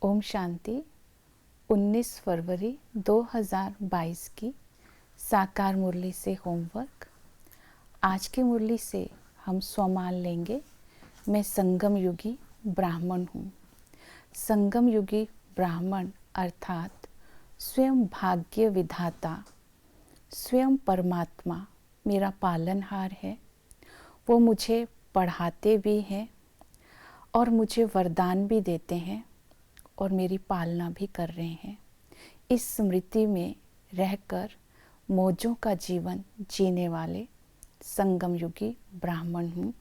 ओम शांति। 19 फरवरी 2022 की साकार मुरली से होमवर्क। आज की मुरली से हम स्वमान लेंगे, मैं संगम युगी ब्राह्मण हूँ। संगम युगी ब्राह्मण अर्थात स्वयं भाग्य विधाता, स्वयं परमात्मा मेरा पालनहार है। वो मुझे पढ़ाते भी हैं और मुझे वरदान भी देते हैं और मेरी पालना भी कर रहे हैं। इस स्मृति में रहकर मौजों का जीवन जीने वाले संगम युगी ब्राह्मण हूँ,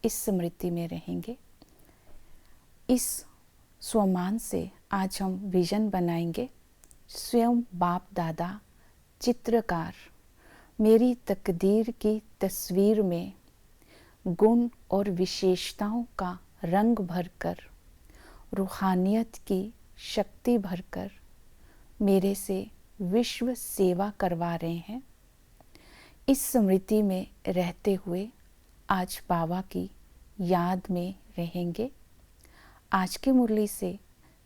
इस स्मृति में रहेंगे। इस स्वमान से आज हम विजन बनाएंगे। स्वयं बाप दादा चित्रकार मेरी तकदीर की तस्वीर में गुण और विशेषताओं का रंग भरकर, रूहानियत की शक्ति भरकर मेरे से विश्व सेवा करवा रहे हैं। इस स्मृति में रहते हुए आज बाबा की याद में रहेंगे। आज की मुरली से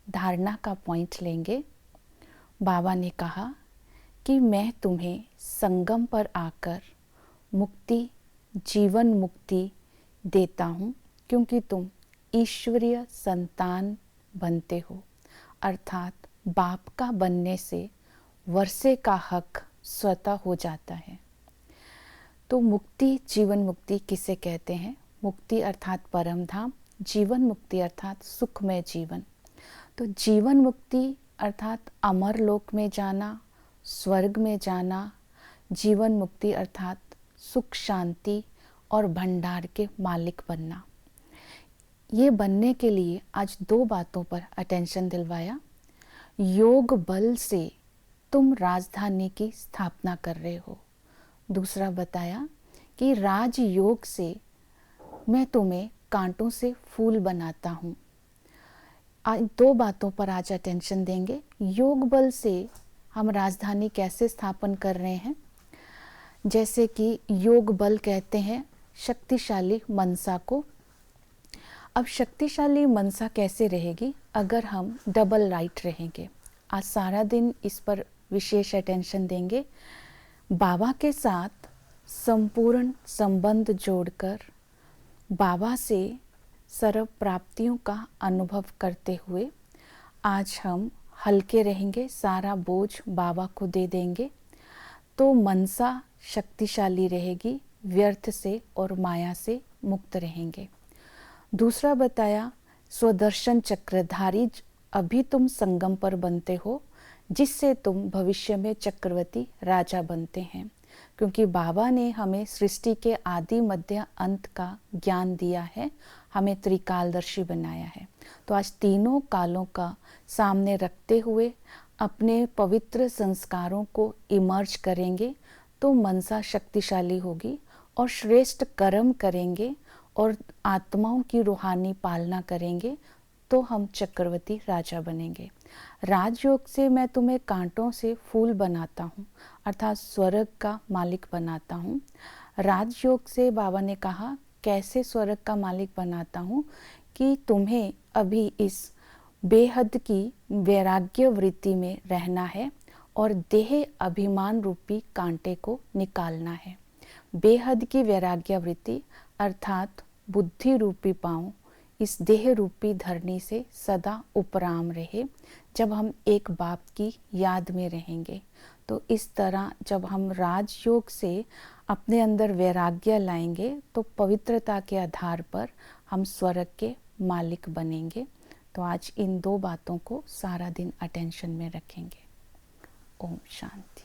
धारणा का पॉइंट लेंगे। बाबा ने कहा कि मैं तुम्हें संगम पर आकर मुक्ति, जीवन मुक्ति देता हूँ, क्योंकि तुम ईश्वरीय संतान बनते हो, अर्थात बाप का बनने से वर्षे का हक स्वतः हो जाता है। तो मुक्ति, जीवन मुक्ति किसे कहते हैं? मुक्ति अर्थात परम धाम, जीवन मुक्ति अर्थात सुखमय जीवन। तो जीवन मुक्ति अर्थात अमर लोक में जाना, स्वर्ग में जाना। जीवन मुक्ति अर्थात सुख, शांति और भंडार के मालिक बनना। ये बनने के लिए आज दो बातों पर अटेंशन दिलवाया। योग बल से तुम राजधानी की स्थापना कर रहे हो। दूसरा बताया कि राजयोग से मैं तुम्हें कांटों से फूल बनाता हूँ। आज दो बातों पर आज अटेंशन देंगे। योग बल से हम राजधानी कैसे स्थापन कर रहे हैं? जैसे कि योग बल कहते हैं शक्तिशाली मनसा को। अब शक्तिशाली मनसा कैसे रहेगी? अगर हम डबल राइट रहेंगे। आज सारा दिन इस पर विशेष अटेंशन देंगे। बाबा के साथ संपूर्ण संबंध जोड़कर बाबा से सर्व प्राप्तियों का अनुभव करते हुए आज हम हल्के रहेंगे, सारा बोझ बाबा को दे देंगे। तो मनसा शक्तिशाली रहेगी, व्यर्थ से और माया से मुक्त रहेंगे। दूसरा बताया स्वदर्शन चक्रधारी अभी तुम संगम पर बनते हो, जिससे तुम भविष्य में चक्रवर्ती राजा बनते हैं, क्योंकि बाबा ने हमें सृष्टि के आदि मध्य अंत का ज्ञान दिया है, हमें त्रिकालदर्शी बनाया है। तो आज तीनों कालों का सामने रखते हुए अपने पवित्र संस्कारों को इमर्ज करेंगे तो मनसा शक्तिशाली होगी और श्रेष्ठ कर्म करेंगे और आत्माओं की रूहानी पालना करेंगे तो हम चक्रवर्ती राजा बनेंगे। राजयोग से मैं तुम्हें कांटों से फूल बनाता हूँ, अर्थात स्वर्ग का मालिक बनाता हूँ। राजयोग से बाबा ने कहा कैसे स्वर्ग का मालिक बनाता हूँ कि तुम्हें अभी इस बेहद की वैराग्य वृत्ति में रहना है और देह अभिमान रूपी कांटे को निकालना है। बेहद की वैराग्य वृत्ति अर्थात बुद्धि रूपी पांव इस देह रूपी धरनी से सदा उपराम रहे। जब हम एक बाप की याद में रहेंगे तो इस तरह जब हम राजयोग से अपने अंदर वैराग्य लाएंगे तो पवित्रता के आधार पर हम स्वर्ग के मालिक बनेंगे। तो आज इन दो बातों को सारा दिन अटेंशन में रखेंगे। ओम शांति।